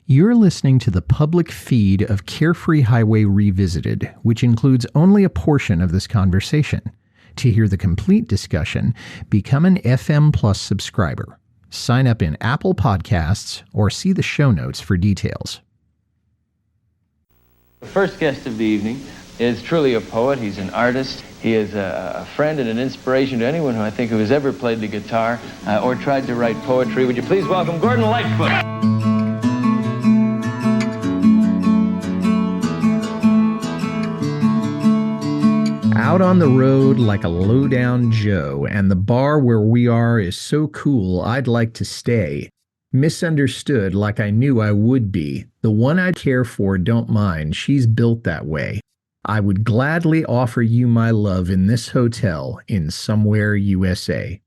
You're listening to the public feed of Carefree Highway Revisited, which includes only a portion of this conversation. To hear the complete discussion, become an FM Plus subscriber. Sign up in Apple Podcasts or see the show notes for details. The first guest of the evening is truly a poet. He's an artist. He is a friend and an inspiration to anyone who has ever played the guitar or tried to write poetry. Would you please welcome Gordon Lightfoot? Out on the road like a low-down Joe, and the bar where we are is so cool I'd like to stay. Misunderstood like I knew I would be. The one I care for don't mind, she's built that way. I would gladly offer you my love in this hotel in somewhere USA.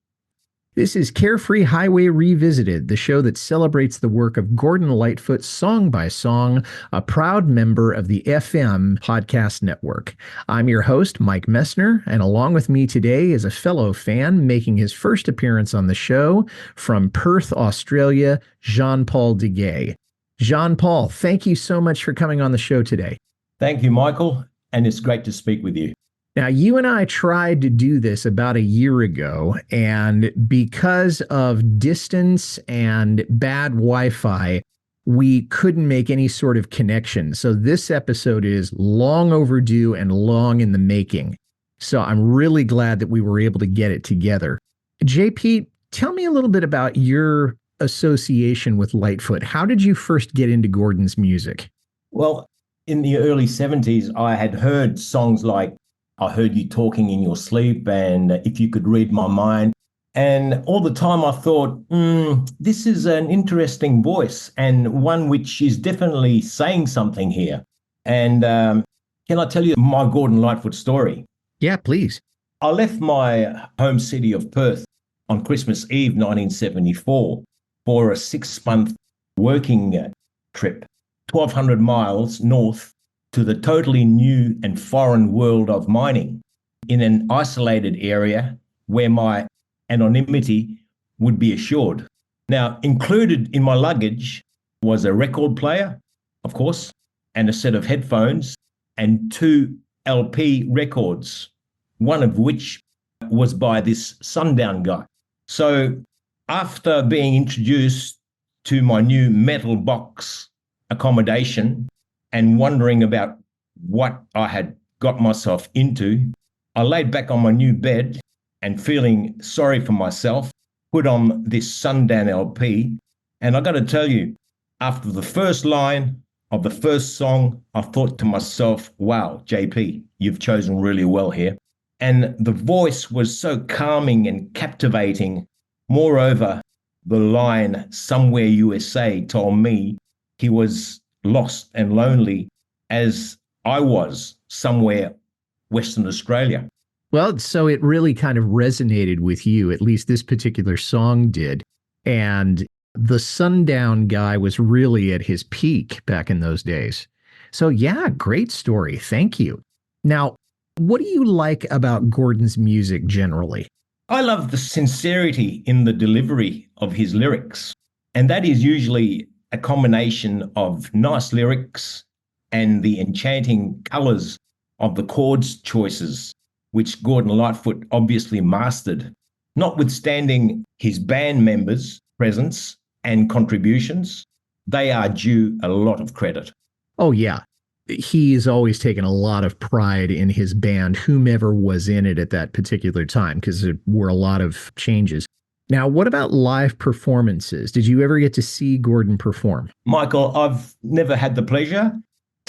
This is Carefree Highway Revisited, the show that celebrates the work of Gordon Lightfoot song by song, a proud member of the FM Podcast Network. I'm your host, Mike Messner, and along with me today is a fellow fan making his first appearance on the show from Perth, Australia, Jean-Paul de Gaye. Jean-Paul, thank you so much for coming on the show today. Thank you, Michael, and it's great to speak with you. Now, you and I tried to do this about a year ago, and because of distance and bad Wi-Fi, we couldn't make any sort of connection. So this episode is long overdue and long in the making. So I'm really glad that we were able to get it together. JP, tell me a little bit about your association with Lightfoot. How did you first get into Gordon's music? Well, in the early 70s, I had heard songs like I Heard You Talking in Your Sleep and If You Could Read My Mind. And all the time I thought, this is an interesting voice and one which is definitely saying something here. And can I tell you my Gordon Lightfoot story? Yeah, please. I left my home city of Perth on Christmas Eve, 1974, for a 6-month working trip, 1,200 miles north to the totally new and foreign world of mining in an isolated area where my anonymity would be assured. Now, included in my luggage was a record player, of course, and a set of headphones and 2 LP records, one of which was by this Sundown guy. So after being introduced to my new metal box accommodation and wondering about what I had got myself into, I laid back on my new bed and feeling sorry for myself, put on this Sundown LP. And I got to tell you, after the first line of the first song, I thought to myself, wow, JP, you've chosen really well here. And the voice was so calming and captivating. Moreover, the line, Somewhere USA, told me he was lost and lonely as I was somewhere Western Australia. Well, so it really kind of resonated with you, at least this particular song did. And the Sundown guy was really at his peak back in those days. So yeah, great story. Thank you. Now, what do you like about Gordon's music generally? I love the sincerity in the delivery of his lyrics. And that is usually a combination of nice lyrics and the enchanting colours of the chords choices, which Gordon Lightfoot obviously mastered. Notwithstanding his band members' presence and contributions, they are due a lot of credit. Oh, yeah. He's always taken a lot of pride in his band, whomever was in it at that particular time, because there were a lot of changes. Now, what about live performances? Did you ever get to see Gordon perform? Michael, I've never had the pleasure.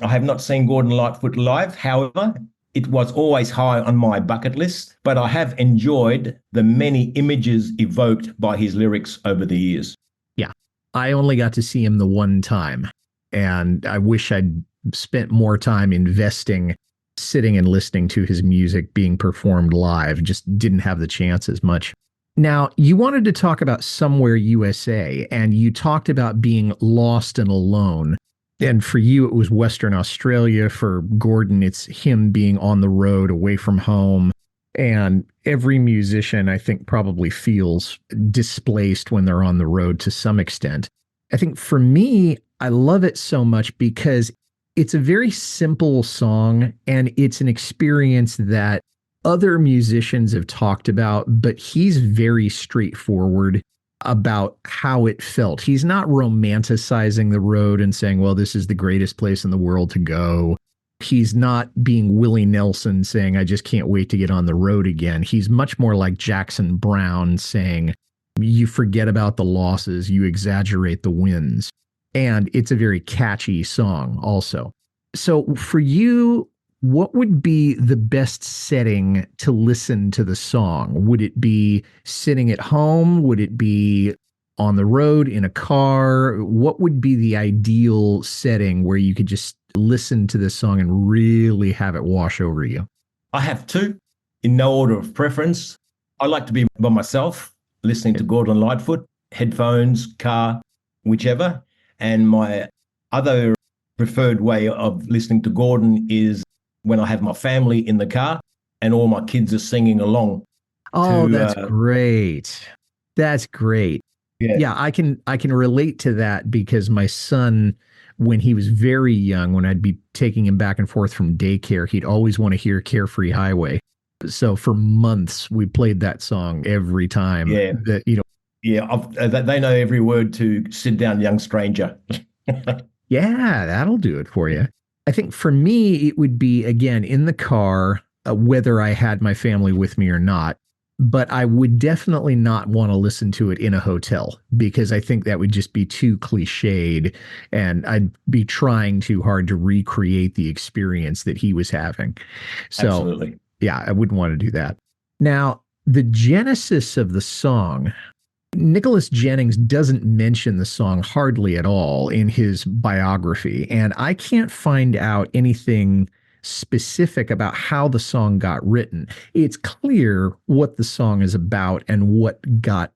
I have not seen Gordon Lightfoot live. However, it was always high on my bucket list, but I have enjoyed the many images evoked by his lyrics over the years. Yeah, I only got to see him the one time, and I wish I'd spent more time investing, sitting and listening to his music being performed live. Just didn't have the chance as much. Now, you wanted to talk about Somewhere USA, and you talked about being lost and alone. And for you, it was Western Australia. For Gordon, it's him being on the road, away from home. And every musician, I think, probably feels displaced when they're on the road to some extent. I think for me, I love it so much because it's a very simple song and it's an experience that other musicians have talked about, but he's very straightforward about how it felt. He's not romanticizing the road and saying, well, this is the greatest place in the world to go. He's not being Willie Nelson saying, I just can't wait to get on the road again. He's much more like Jackson Browne saying, you forget about the losses, you exaggerate the wins. And it's a very catchy song also. So for you, what would be the best setting to listen to the song? Would it be sitting at home? Would it be on the road in a car? What would be the ideal setting where you could just listen to this song and really have it wash over you? I have two in no order of preference. I like to be by myself, listening to Gordon Lightfoot, headphones, car, whichever. And my other preferred way of listening to Gordon is when I have my family in the car and all my kids are singing along. Oh, that's great. That's great. Yeah, I can relate to that because my son, when he was very young, when I'd be taking him back and forth from daycare, he'd always want to hear Carefree Highway. So for months we played that song every time. Yeah. They know every word to Sit Down, Young Stranger. Yeah, that'll do it for you. I think for me, it would be, again, in the car, whether I had my family with me or not. But I would definitely not want to listen to it in a hotel because I think that would just be too cliched and I'd be trying too hard to recreate the experience that he was having. So, Absolutely. Yeah, I wouldn't want to do that. Now, the genesis of the song, Nicholas Jennings doesn't mention the song hardly at all in his biography, and I can't find out anything specific about how the song got written. It's clear what the song is about and what got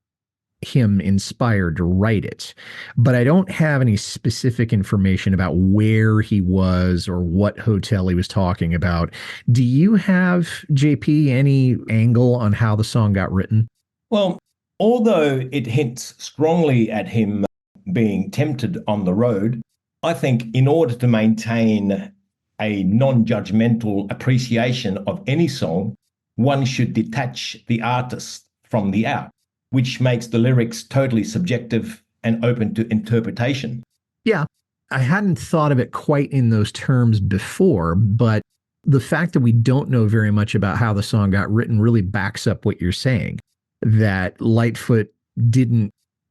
him inspired to write it, but I don't have any specific information about where he was or what hotel he was talking about. Do you have, JP, any angle on how the song got written? Well, although it hints strongly at him being tempted on the road, I think in order to maintain a non-judgmental appreciation of any song, one should detach the artist from the art, which makes the lyrics totally subjective and open to interpretation. Yeah, I hadn't thought of it quite in those terms before, but the fact that we don't know very much about how the song got written really backs up what you're saying, that Lightfoot didn't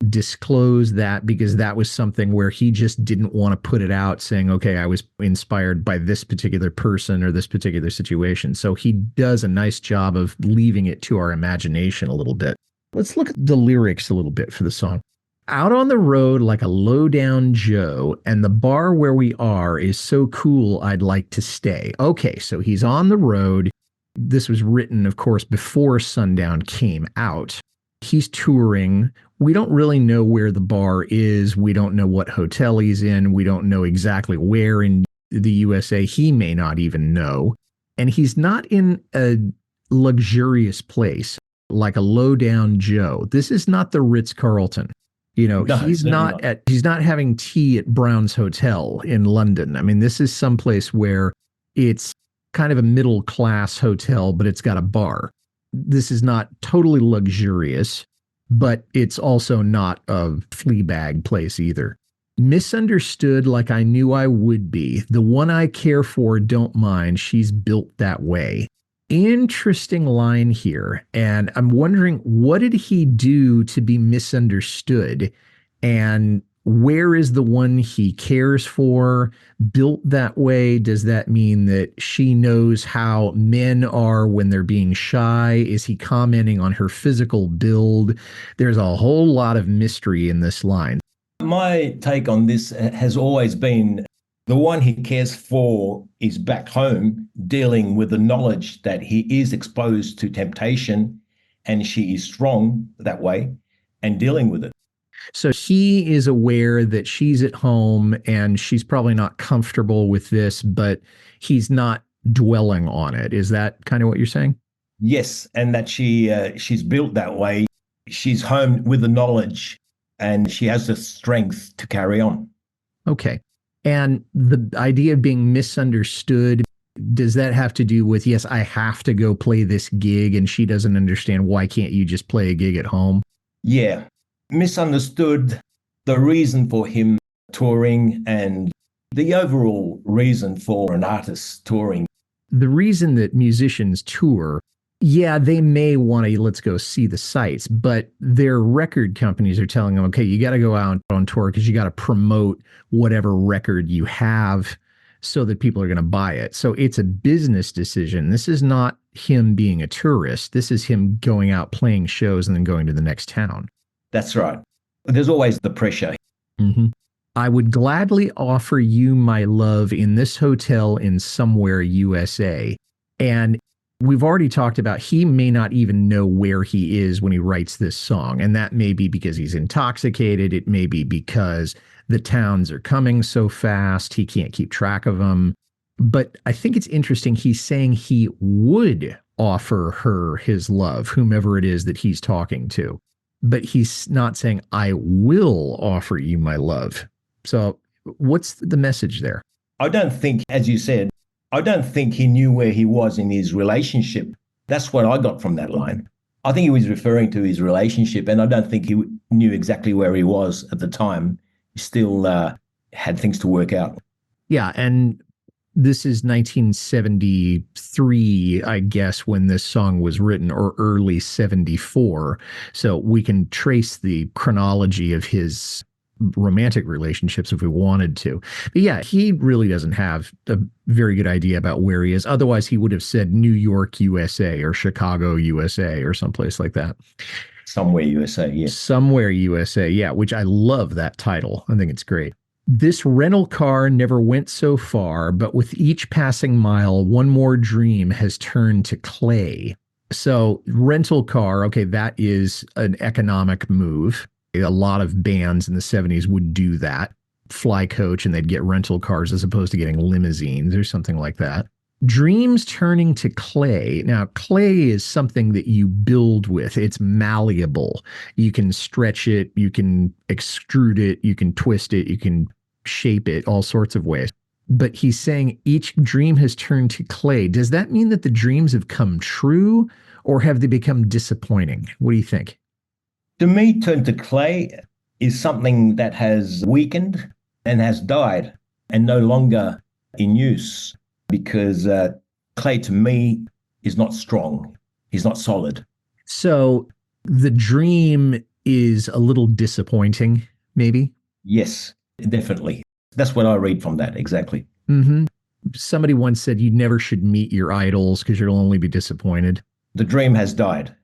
disclose that because that was something where he just didn't want to put it out saying, okay, I was inspired by this particular person or this particular situation. So he does a nice job of leaving it to our imagination a little bit. Let's look at the lyrics a little bit for the song. Out on the road like a low-down Joe, and the bar where we are is so cool I'd like to stay. Okay, so he's on the road. This was written, of course, before Sundown came out. He's touring. We don't really know where the bar is. We don't know what hotel he's in. We don't know exactly where in the USA. He may not even know. And he's not in a luxurious place like a low-down Joe. This is not the Ritz-Carlton. You know, No, he's not having tea at Brown's Hotel in London. I mean, this is someplace where it's kind of a middle-class hotel, but it's got a bar. This is not totally luxurious, but it's also not a Fleabag place either. Misunderstood like I knew I would be. The one I care for, don't mind. She's built that way. Interesting line here. And I'm wondering, what did he do to be misunderstood? And where is the one he cares for built that way? Does that mean that she knows how men are when they're being shy? Is he commenting on her physical build? There's a whole lot of mystery in this line. My take on this has always been the one he cares for is back home, dealing with the knowledge that he is exposed to temptation and she is strong that way and dealing with it. So he is aware that she's at home and she's probably not comfortable with this, but he's not dwelling on it. Is that kind of what you're saying? Yes, and that she's built that way. She's home with the knowledge and she has the strength to carry on. Okay. And the idea of being misunderstood, does that have to do with, yes, I have to go play this gig and she doesn't understand, why can't you just play a gig at home? Yeah. Misunderstood the reason for him touring and the overall reason for an artist touring. The reason that musicians tour, yeah, they may want to, let's go see the sights, but their record companies are telling them, okay, you got to go out on tour because you got to promote whatever record you have so that people are going to buy it. So it's a business decision. This is not him being a tourist. This is him going out playing shows and then going to the next town. That's right. There's always the pressure. Mm-hmm. I would gladly offer you my love in this hotel in somewhere USA. And we've already talked about, he may not even know where he is when he writes this song. And that may be because he's intoxicated. It may be because the towns are coming so fast, he can't keep track of them. But I think it's interesting. He's saying he would offer her his love, whomever it is that he's talking to. But he's not saying, I will offer you my love. So what's the message there? I don't think, as you said, I don't think he knew where he was in his relationship. That's what I got from that line. I think he was referring to his relationship, and I don't think he knew exactly where he was at the time. He still had things to work out. Yeah, and this is 1973, I guess, when this song was written, or early 74. So we can trace the chronology of his romantic relationships if we wanted to. But yeah, he really doesn't have a very good idea about where he is. Otherwise, he would have said New York, USA, or Chicago, USA, or someplace like that. Somewhere USA, yeah. Somewhere USA, yeah, which I love that title. I think it's great. This rental car never went so far, but with each passing mile, one more dream has turned to clay. So rental car, okay, that is an economic move. A lot of bands in the 70s would do that, fly coach, and they'd get rental cars as opposed to getting limousines or something like that. Dreams turning to clay. Now, clay is something that you build with. It's malleable. You can stretch it, you can extrude it, you can twist it, you can shape it all sorts of ways. But he's saying each dream has turned to clay. Does that mean that the dreams have come true, or have they become disappointing? What do you think? To me, turn to clay is something that has weakened and has died and no longer in use, because clay to me is not strong. He's not solid. So the dream is a little disappointing, maybe? Yes, definitely. That's what I read from that, exactly. Mm-hmm. Somebody once said you never should meet your idols because you'll only be disappointed. The dream has died.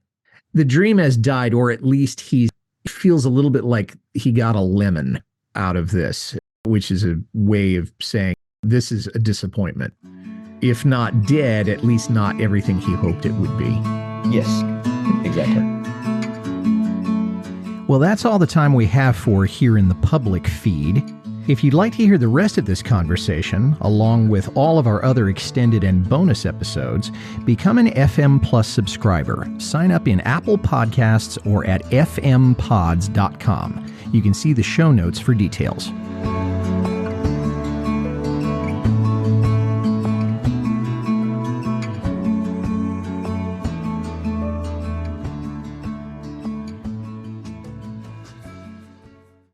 The dream has died, or at least he feels a little bit like he got a lemon out of this, which is a way of saying this is a disappointment. If not dead, at least not everything he hoped it would be. Yes, exactly. Well, that's all the time we have for here in the public feed. If you'd like to hear the rest of this conversation, along with all of our other extended and bonus episodes, become an FM Plus subscriber. Sign up in Apple Podcasts or at fmpods.com. You can see the show notes for details.